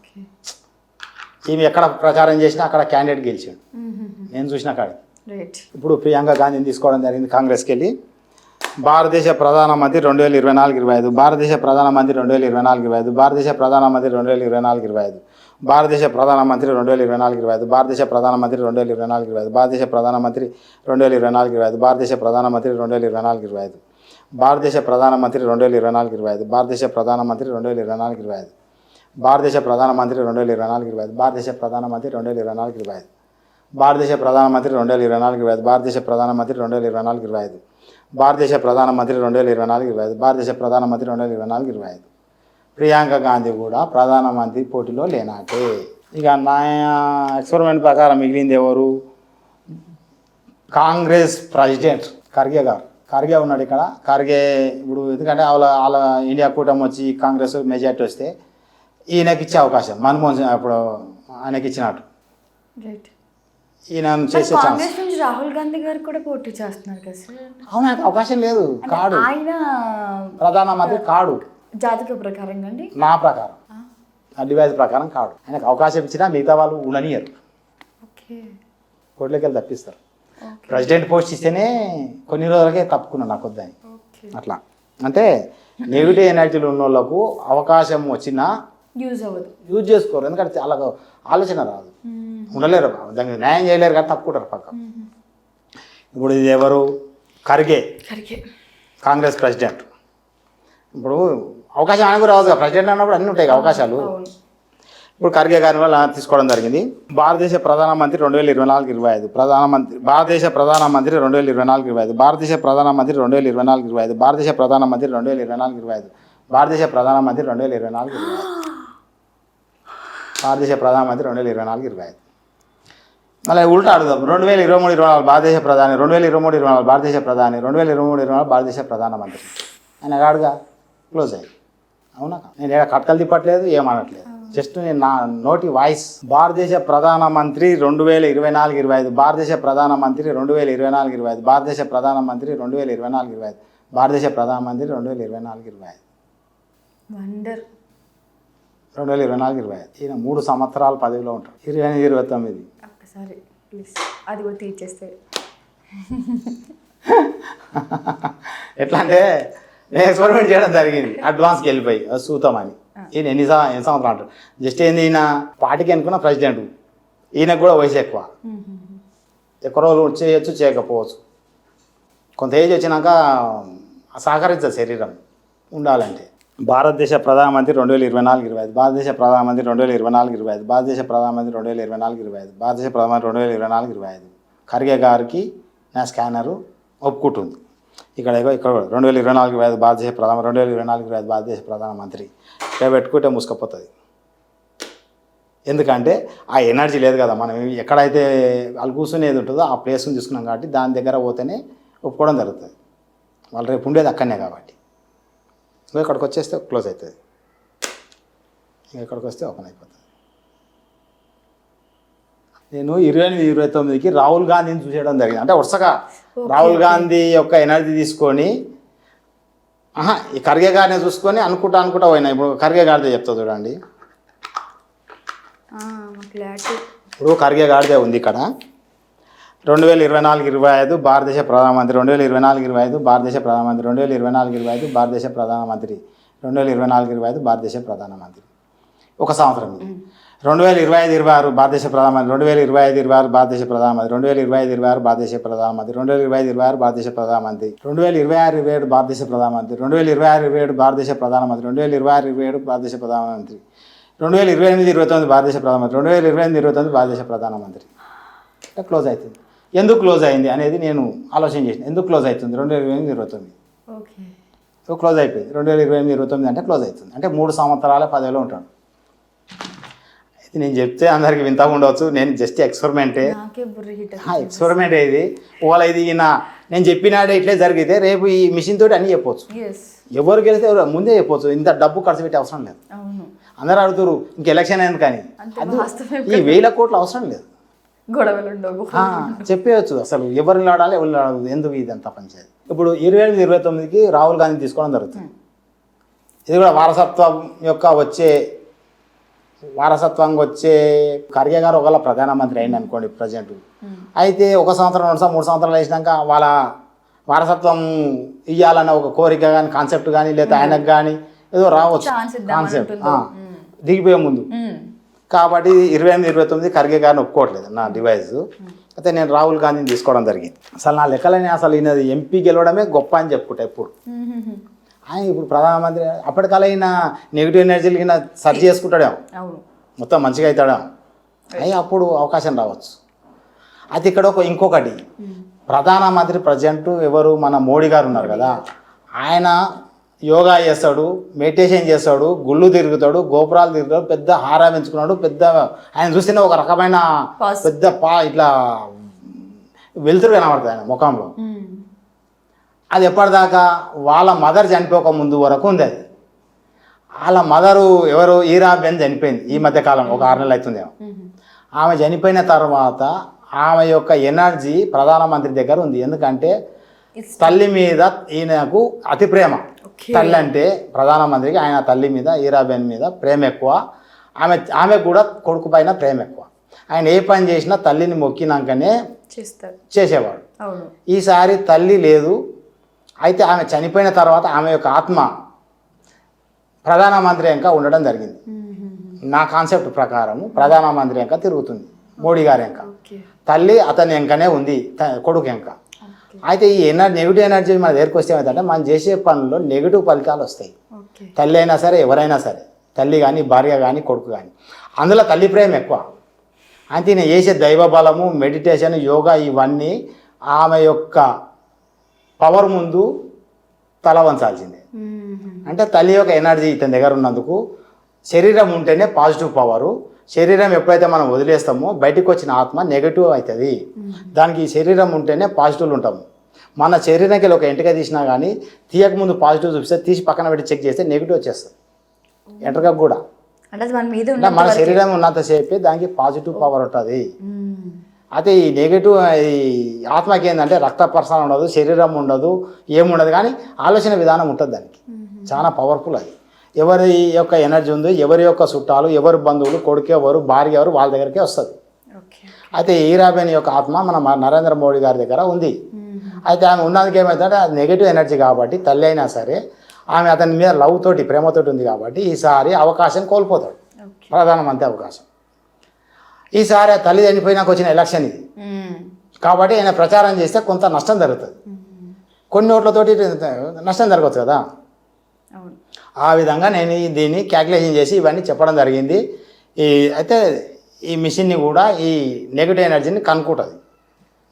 ఈమె ఎక్కడ ప్రచారం చేసినా అక్కడ క్యాండిడేట్ గెలిచాడు నేను చూసిన కాడికి. రైట్. ఇప్పుడు ప్రియాంక గాంధీని తీసుకోవడం జరిగింది కాంగ్రెస్కి వెళ్ళి. భారతదేశ ప్రధానమంత్రి 2024-25, భారతదేశ ప్రధానమంత్రి 2024-25, భారతదేశ ప్రధానమంత్రి 2024-25, భారతదేశ ప్రధానమంత్రి 2024-25, భారతదేశ ప్రధానమంత్రి 2024-25, భారతదేశ ప్రధానమంత్రి 2024-25, భారతదేశ ప్రధానమంత్రి 2024-25, భారతదేశ ప్రధానమంత్రి 2024-25, భారతదేశ ప్రధానమంత్రి 2024-25, భారతదేశ ప్రధానమంత్రి 2024-25, భారతదేశ ప్రధానమంత్రి 2024-25, భారతదేశ ప్రధానమంత్రి 2024-25, భారతదేశ ప్రధానమంత్రి 2024-25, భారతదేశ ప్రధానమంత్రి 2024-25, భారతదేశ ప్రధానమంత్రి 2024-25. ప్రియాంక గాంధీ కూడా ప్రధానమంత్రి పోటీలో లేనాటే. ఇక నా ఎక్స్పెరిమెంట్ ప్రకారం మిగిలింది ఎవరు? కాంగ్రెస్ ప్రెసిడెంట్ ఖర్గే గారు. ఖర్గే ఉన్నాడు ఇక్కడ. ఖర్గే ఇప్పుడు ఎందుకంటే వాళ్ళ ఇండియా కూటమి వచ్చి కాంగ్రెస్ మెజార్టీ వస్తే ఈయనకి ఇచ్చే అవకాశం మన్మోహన్ సింగ్ అప్పుడు ఆయనకి ఇచ్చినట్టు ఈయన చేసే కాంగ్రెస్ నుంచి రాహుల్ గాంధీ గారు కూడా పోటీ చేస్తున్నారు కదా సార్. అవును, అవకాశం లేదు. కాడు ఆయన ప్రధానమంత్రి కాడు జాతక ప్రకారం అండి, నా ప్రకారం డివైజ్ ప్రకారం కాడు. ఆయనకు అవకాశం ఇచ్చినా మిగతా వాళ్ళు ఉండనియరు, కోట్లోకి వెళ్ళి తప్పిస్తారు. ప్రెసిడెంట్ పోస్ట్ ఇస్తేనే కొన్ని రోజులకే తప్పుకున్నాను నాకు వద్దని. అట్లా అంటే నెగిటివ్ ఎనర్జీలు ఉన్న వాళ్ళకు అవకాశం వచ్చినా యూజ్ చేసుకోరు, ఎందుకంటే చాలా ఆలోచన రాదు, ఉండలేరు, దానికి న్యాయం చేయలేరు కానీ తప్పుకుంటారు పక్క. ఇప్పుడు ఇది ఎవరు? ఖర్గే, కాంగ్రెస్ ప్రెసిడెంట్. ఇప్పుడు అవకాశం ఆయనకు రాదు, ప్రెసిడెంట్ అన్నప్పుడు అన్నీ ఉంటాయి అవకాశాలు. ఇప్పుడు ఖర్గే గారి వల్ల తీసుకోవడం జరిగింది. భారతదేశ ప్రధానమంత్రి 2024-25, భారతదేశ ప్రధానమంత్రి 2024-25, భారతదేశ ప్రధానమంత్రి 2024-25, భారతదేశ ప్రధానమంత్రి 2024-25, భారతదేశ ప్రధానమంత్రి 2024-25, భారతదేశ ప్రధానమంత్రి 2024-25. మళ్ళీ ఉల్టా అడుగుదాం. 2023-24 భారతదేశ ప్రధాని, 2023-24 భారతదేశ ప్రధాని, 2023-24 భారతదేశ ప్రధానమంత్రి. ఆయన కాడుగా క్లోజ్ అయ్యి. అవునా? నేను ఏడా కట్కలు తిప్పట్లేదు, ఏమనట్లేదు, జస్ట్ నేను నా నోటి వాయిస్. భారతదేశ ప్రధానమంత్రి 2024-25, భారతదేశ ప్రధానమంత్రి 2024-25, భారతదేశ ప్రధానమంత్రి 2024-25, భారతదేశ ప్రధానమంత్రి 2024-25, 2024-25. ఈయన 3 సంవత్సరాల పదవిలో ఉంటారు. 28-29 ఒక్కసారి ప్లీజ్ అది కూడా తీర్చేస్తే. ఎట్లా అంటే నేను ఎక్స్పెరిమెంట్ చేయడం జరిగింది, అడ్వాన్స్కి వెళ్ళిపోయి చూద్దామని. ఈయన ఎన్ని సంవత్సరాలు అంటారు. జస్ట్ ఏంది, ఈయన పార్టీకి అనుకున్న ప్రెసిడెంట్, ఈయనకు కూడా వయసు ఎక్కువ రోజులు చేయొచ్చు, చేయకపోవచ్చు. కొంత ఏజ్ వచ్చినాక సహకరించదు శరీరం ఉండాలంటే. భారతదేశ ప్రధానమంత్రి 2024-25, భారతదేశ ప్రధానమంత్రి 2024-25, భారతదేశ ప్రధానమంత్రి 2024-25, భారతదేశ ప్రధానమంత్రి 2024-25. ఖర్గే గారికి నా స్కానరు ఒప్పుకుంటుంది. ఇక్కడ 2024-25 భారతదేశ ప్రధాన, 2024-25 భారతదేశ ప్రధానమంత్రి. ఇక్కడ పెట్టుకుంటే మూసుకపోతుంది. ఎందుకంటే ఆ ఎనర్జీ లేదు కదా, మనం ఎక్కడైతే వాళ్ళు కూర్చునేది ఉంటుందో ఆ ప్లేస్ని తీసుకున్నాం కాబట్టి దాని దగ్గర పోతేనే ఒప్పుకోవడం జరుగుతుంది. వాళ్ళు రేపు ఉండేది అక్కడనే కాబట్టి. ఇక్కడికి వచ్చేస్తే క్లోజ్ అవుతుంది, ఇక్కడికి వస్తే ఓపెన్ అయిపోతుంది. నేను 28-29కి రాహుల్ గాంధీని చూసేయడం జరిగింది. అంటే వరుసగా రాహుల్ గాంధీ యొక్క ఎనర్జీ తీసుకొని ఈ ఖర్గే గారిని చూసుకొని అనుకుంటా పోయినా. ఇప్పుడు ఖర్గే గారిదే చెప్తా చూడండి. ఇప్పుడు ఖర్గే గారిదే ఉంది ఇక్కడ. 2024-25 భారతదేశ ప్రధానమంత్రి, 2024-25 భారతదేశ ప్రధానమంత్రి, 2024-25 భారతదేశ ప్రధానమంత్రి, 2024-25 భారతదేశ ప్రధానమంత్రి. ఒక సంవత్సరం ఇది. 2025-26 భారతదేశ ప్రధానమంత్రి, 2025-26 భారతదేశ ప్రధానమంత్రి, 2025-26 భారతదేశ ప్రధానమంత్రి, 2025-26 భారతదేశ ప్రధానమంత్రి, 2026-27 భారతదేశ ప్రధానమంత్రి, 2026-27 భారతదేశ ప్రధానమంత్రి, 2026-27 భారతదేశ ప్రధానమంత్రి, 2028-29 భారతదేశ ప్రధానమంత్రి, 2028-29 భారతదేశ ప్రధానమంత్రి. ఇట్లా క్లోజ్ అవుతుంది. ఎందుకు క్లోజ్ అయింది అనేది నేను ఆలోచన చేసిన. ఎందుకు క్లోజ్ అవుతుంది? 2028-29 క్లోజ్ అయిపోయింది. 2028-29 అంటే క్లోజ్ అవుతుంది. అంటే 3 సంవత్సరాల పదవిలో ఉంటాడు. అయితే నేను చెప్తే అందరికి వింతగా ఉండవచ్చు, నేను జస్ట్ ఎక్స్పెరిమెంటే. ఎక్స్పెరిమెంట్ ఇది. ఒకవేళ ఇది నేను చెప్పినాడే ఇట్లే జరిగితే రేపు ఈ మిషన్ తోటి అన్నీ చెప్పవచ్చు. ఎవరు గెలిస్తే ఎవరు ముందే చెప్పవచ్చు. ఇంత డబ్బు ఖర్చు పెట్టే అవసరం లేదు. అందరూ అడుగుతారు ఇంక ఎలక్షన్ అయింది కానీ ఈ 1000 కోట్లు అవసరం లేదు, గొడవలు ఉండవు, చెప్పేయచ్చు. అసలు ఎవరిని ఆడాలి ఎవరిని ఆడదు, ఎందుకు ఇదంతా పంచాయతీ. ఇప్పుడు 28-29కి రాహుల్ గాంధీ తీసుకోవడం జరుగుతుంది. ఇది కూడా వారసత్వం యొక్క వచ్చే వారసత్వంగా వచ్చే ఖర్గే గారు ఒకవేళ ప్రధానమంత్రి అయింది అనుకోండి ప్రజెంట్, అయితే 1 సంవత్సరం 2 సంవత్సరం 3 సంవత్సరాలు వేసినాక వాళ్ళ వారసత్వం ఇవ్వాలన్న ఒక కోరిక కానీ కాన్సెప్ట్ కానీ లేదా ఆయనకు కానీ ఏదో రావచ్చు కాన్సెప్ట్ దిగిపోయే ముందు. కాబట్టి 28-29 ఖర్గే గారిని ఒప్పుకోవట్లేదు నా డివైస్. అయితే నేను రాహుల్ గాంధీని తీసుకోవడం జరిగింది. అసలు నా లెక్కలని అసలు ఈయన ఎంపీ గెలవడమే గొప్ప అని చెప్పుకుంటా ఎప్పుడు. ఆయన ఇప్పుడు ప్రధానమంత్రి అప్పటికల్లా ఈయన నెగిటివ్ ఎనర్జీలు ఈయన సర్చ్ చేసుకుంటాడేమో, మొత్తం మంచిగా అవుతాడేమో, అయ్యి అప్పుడు అవకాశం రావచ్చు. అయితే ఇక్కడ ఇంకొకటి, ప్రధానమంత్రి ప్రజెంట్ ఎవరు మన మోడీ గారు ఉన్నారు కదా, ఆయన యోగా చేస్తాడు, మెడిటేషన్ చేస్తాడు, గుళ్ళు తిరుగుతాడు, గోపురాలు తిరుగుతాడు, పెద్ద హారం ఎంచుకున్నాడు, పెద్ద ఆయన చూస్తేనే ఒక రకమైన పెద్ద ఇట్లా వెలుతురు కనబడుతుంది ఆయన ముఖంలో. అది ఎప్పటిదాకా వాళ్ళ మదర్ చనిపోక ముందు వరకు ఉంది. అది వాళ్ళ మదరు ఎవరు ఈరాబెన్ చనిపోయింది ఈ మధ్యకాలం, ఒక 6 నెలలు అవుతుందేమో. ఆమె చనిపోయిన తర్వాత ఆమె యొక్క ఎనర్జీ ప్రధానమంత్రి దగ్గర ఉంది. ఎందుకంటే తల్లి మీద ఈయనకు అతి ప్రేమ. తల్లి అంటే ప్రధానమంత్రికి ఆయన తల్లి మీద ఈరాబెన్ మీద ప్రేమ ఎక్కువ. ఆమె కూడా కొడుకు పైన ప్రేమ ఎక్కువ. ఆయన ఏ పని చేసినా తల్లిని మొక్కినాకనే చేసేవాడు. ఈసారి తల్లి లేదు. అయితే ఆమె చనిపోయిన తర్వాత ఆమె యొక్క ఆత్మ ప్రధానమంత్రి ఇంకా ఉండడం జరిగింది. నా కాన్సెప్ట్ ప్రకారం ప్రధానమంత్రి ఇంకా తిరుగుతుంది, మోడీ గారి ఇంకా. తల్లి అతని వెంకనే ఉంది, కొడుకు వెంక. అయితే ఈ నెగిటివ్ ఎనర్జీ మన దగ్గరికి వస్తే ఏమవుతుందంటే మనం చేసే పనుల్లో నెగిటివ్ ఫలితాలు వస్తాయి. తల్లి అయినా సరే ఎవరైనా సరే, తల్లి కానీ భార్య కానీ కొడుకు కానీ, అందులో తల్లి ప్రేమ ఎక్కువ. అయితే నేను చేసే దైవ బలము, మెడిటేషన్, యోగా ఇవన్నీ ఆమె యొక్క పవర్ ముందు తల వంచాల్సిందే. అంటే తల్లి యొక్క ఎనర్జీ ఇతని దగ్గర ఉన్నందుకు శరీరం ఉంటేనే పాజిటివ్ పవరు. శరీరం ఎప్పుడైతే మనం వదిలేస్తామో బయటకు వచ్చిన ఆత్మ నెగిటివ్ అవుతుంది. దానికి ఈ శరీరం ఉంటేనే పాజిటివ్లు ఉంటాము. మన శరీరానికి ఒక ఎంటిక తీసినా కానీ తీయక ముందు పాజిటివ్ చూపిస్తే తీసి పక్కన పెట్టి చెక్ చేస్తే నెగిటివ్ వచ్చేస్తుంది. ఎంటకకు కూడా అంటే మన శరీరం ఉన్నంతసేపే దానికి పాజిటివ్ పవర్ ఉంటుంది. అయితే ఈ నెగిటివ్ ఈ ఆత్మకి ఏంటంటే రక్త ప్రసరణ ఉండదు, శరీరం ఉండదు, ఏముండదు, కానీ ఆలోచన విధానం ఉంటుంది దానికి. చాలా పవర్ఫుల్ అది. ఎవరి యొక్క ఎనర్జీ ఉందో, ఎవరి యొక్క చుట్టాలు, ఎవరి బంధువులు, కొడుకు ఎవరు, భార్య ఎవరు, వాళ్ళ దగ్గరికే వస్తుంది. అయితే ఈరాబెన్ యొక్క ఆత్మ మన నరేంద్ర మోడీ గారి దగ్గర ఉంది. అయితే ఆమె ఉన్నందుకు ఏమవుతుందంటే అది నెగిటివ్ ఎనర్జీ కాబట్టి తల్లి అయినా సరే ఆమె అతని మీద లవ్ తోటి ప్రేమతోటి ఉంది కాబట్టి ఈసారి అవకాశం కోల్పోతాడు, ప్రధానమంత్రి అవకాశం. ఈసారి ఆ తల్లి చనిపోయినాక వచ్చిన ఎలక్షన్ ఇది కాబట్టి ఆయన ప్రచారం చేస్తే కొంత నష్టం జరుగుతుంది. కొన్ని ఓట్లతోటి నష్టం జరగవచ్చు కదా. ఆ విధంగా నేను దీన్ని క్యాల్కులేషన్ చేసి ఇవన్నీ చెప్పడం జరిగింది. అయితే ఈ మిషన్ని కూడా ఈ నెగిటివ్ ఎనర్జీని కనుక్కుంటుంది.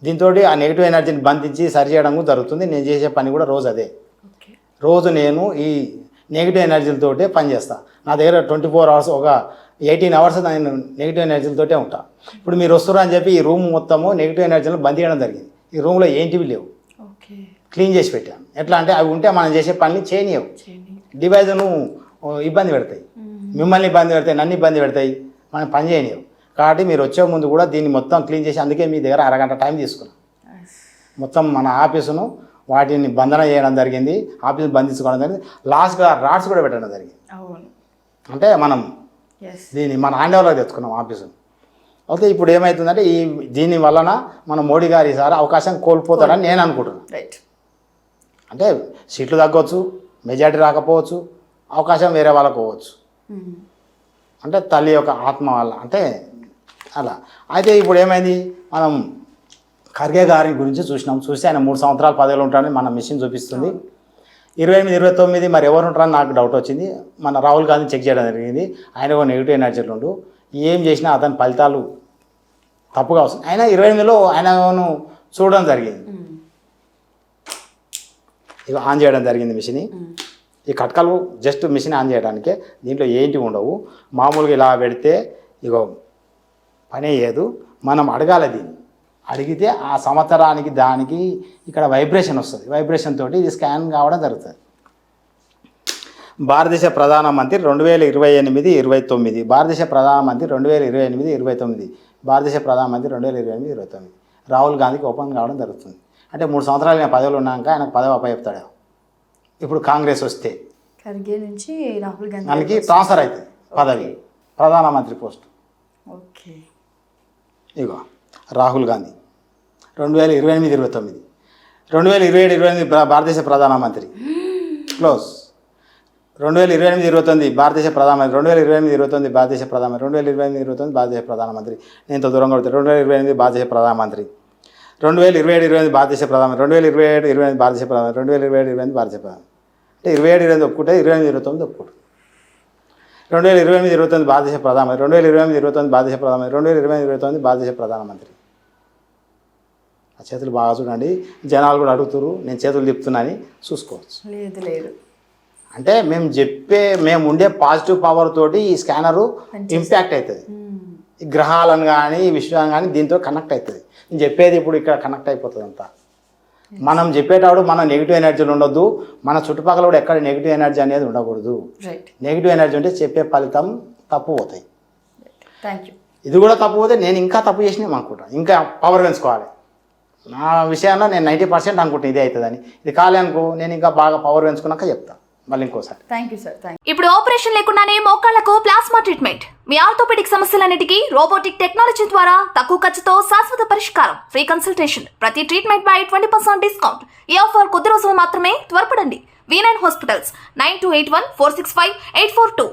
దీంతో ఆ నెగిటివ్ ఎనర్జీని బంధించి సరి చేయడం జరుగుతుంది. నేను చేసే పని కూడా రోజు అదే. రోజు నేను ఈ నెగిటివ్ ఎనర్జీలతోటే పనిచేస్తాను. నా దగ్గర 24 అవర్స్ ఒక 18 అవర్స్ నేను నెగిటివ్ ఎనర్జీలతోటే ఉంటా. ఇప్పుడు మీరు వస్తున్నారు అని చెప్పి ఈ రూమ్ మొత్తము నెగిటివ్ ఎనర్జీలు బంద్ చేయడం జరిగింది. ఈ రూమ్లో ఏంటివి లేవు, క్లీన్ చేసి పెట్టాను. ఎట్లా అంటే అవి ఉంటే మనం చేసే పని చేయనియవు, డివైజ్ను ఇబ్బంది పెడతాయి, మిమ్మల్ని ఇబ్బంది పెడతాయి, నన్ను ఇబ్బంది పెడతాయి, మనం పని చేయనియవు. కాబట్టి మీరు వచ్చే ముందు కూడా దీన్ని మొత్తం క్లీన్ చేసి, అందుకే మీ దగ్గర అరగంట టైం తీసుకున్నాం. మొత్తం మన ఆఫీసును వాటిని బంధన చేయడం జరిగింది, ఆఫీసును బంధించుకోవడం జరిగింది, లాస్ట్గా రాడ్స్ కూడా పెట్టడం జరిగింది. అంటే మనం దీన్ని మన హ్యాండ్ ఓవర్లో తెచ్చుకున్నాం ఆఫీసును. అయితే ఇప్పుడు ఏమవుతుందంటే దీని వలన మన మోడీ గారు ఈసారి అవకాశం కోల్పోతారని నేను అనుకుంటున్నాను. అంటే సీట్లు తగ్గవచ్చు, మెజారిటీ రాకపోవచ్చు, అవకాశం వేరే వాళ్ళకు పోవచ్చు. అంటే తల్లి యొక్క ఆత్మ వల్ల అంటే అలా. అయితే ఇప్పుడు ఏమైంది, మనం ఖర్గే గారి గురించి చూసి ఆయన 3 సంవత్సరాలు పదవిలో ఉంటాడని మన మిషన్ చూపిస్తుంది. 28-29 మరి ఎవరు ఉంటారని నాకు డౌట్ వచ్చింది. మన రాహుల్ గాంధీ చెక్ చేయడం జరిగింది. ఆయన ఒక నెగిటివ్ ఎనర్జీలు ఉండు, ఏం చేసినా అతని ఫలితాలు తప్పుగా వస్తుంది. ఆయన 28లో ఆయనను చూడడం జరిగింది. ఇక ఆన్ చేయడం జరిగింది మిషన్. ఈ కట్కలు జస్ట్ మిషన్ ఆన్ చేయడానికే, దీంట్లో ఏంటి ఉండవు. మామూలుగా ఇలా పెడితే ఇగో పని అయ్యేదు. మనం అడగాలి, దీన్ని అడిగితే ఆ సంవత్సరానికి దానికి ఇక్కడ వైబ్రేషన్ వస్తుంది. వైబ్రేషన్ తోటి ఇది స్కాన్ కావడం జరుగుతుంది. భారతదేశ ప్రధానమంత్రి 2028-29, భారతదేశ ప్రధానమంత్రి 2028-29, భారతదేశ ప్రధానమంత్రి 2028-29 రాహుల్ గాంధీకి ఓపెన్ కావడం జరుగుతుంది. అంటే 3 సంవత్సరాలు నేను పదవిలో ఉన్నాక ఆయనకు పదవి అప్పచెప్తాడు. ఇప్పుడు కాంగ్రెస్ వస్తే ఖర్గే నుంచి రాహుల్ గాంధీ మనకి ట్రాన్స్ఫర్ అవుతుంది పదవి. ప్రధానమంత్రి పోస్ట్. ఓకే. ఇగో రాహుల్ గాంధీ 2028-29, 2027-28 భారతదేశ ప్రధానమంత్రి క్లోజ్. 2028-29 భారతదేశ ప్రధానమంత్రి, 2028-29 భారతదేశ ప్రధానమంత్రి, 2028-29 భారతదేశ ప్రధానమంత్రి. నేను ఇంత దూరంగా కొడతాను. 2028 భారతదేశ ప్రధానమంత్రి, 2027-28 భారతదేశ ప్రధానమంత్రి, 2027-28 భారతదేశ ప్రధానమంత్రి, 2027-28 భారతదేశ ప్రధానమంత్రి. అంటే 27-28 ఒప్పుకుంటే 28-29 ఒప్పుకుంటు. 2028-29 భారతదేశ ప్రధానమంత్రి, 2028-29 భారతదేశ ప్రధానమంత్రి, 2028-29 భారతదేశ ప్రధానమంత్రి. ఆ చేతులు బాగా చూడండి. జనాలు కూడా అడుగుతారు, నేను చేతులు తిప్పుతున్నాని చూసుకోవచ్చు. లేదు లేదు అంటే మేము ఉండే పాజిటివ్ పవర్ తోటి ఈ స్కానరు ఇంపాక్ట్ అవుతుంది. ఈ గ్రహాలను కానీ ఈ విషయాన్ని కానీ దీంతో కనెక్ట్ అవుతుంది. నేను చెప్పేది ఇప్పుడు ఇక్కడ కనెక్ట్ అయిపోతుంది అంతా. మనం చెప్పేటప్పుడు మన నెగిటివ్ ఎనర్జీలు ఉండొద్దు, మన చుట్టుపక్కల కూడా ఎక్కడ నెగిటివ్ ఎనర్జీ అనేది ఉండకూడదు. నెగిటివ్ ఎనర్జీ ఉంటే చెప్పే ఫలితం తప్పు పోతాయి. ఇది కూడా తప్పు పోతే నేను ఇంకా తప్పు చేసినాం అనుకుంటా, ఇంకా పవర్ పెంచుకోవాలి. నా విషయంలో నేను 90% అనుకుంటాను ఇదే అవుతుందని. ఇది కాలే అనుకో, నేను ఇంకా బాగా పవర్ పెంచుకున్నాక చెప్తాను మళ్ళీ ఇంకోసారి. Thank you sir. ఇప్పుడు ఆపరేషన్ లేకుండానే మోకాళ్లకు ప్లాస్మా ట్రీట్మెంట్. మీ ఆర్థోపెడిక్ సమస్యలన్నిటికీ రోబోటిక్ టెక్నాలజీ ద్వారా తక్కువ ఖర్చుతో శాశ్వత పరిష్కారం. Free consultation. ప్రతి ట్రీట్మెంట్ పై 20% డిస్కౌంట్. ఈ ఆఫర్ కొద్ది రోజులు మాత్రమే. త్వరపడండి. V9 hospitals 9281465842.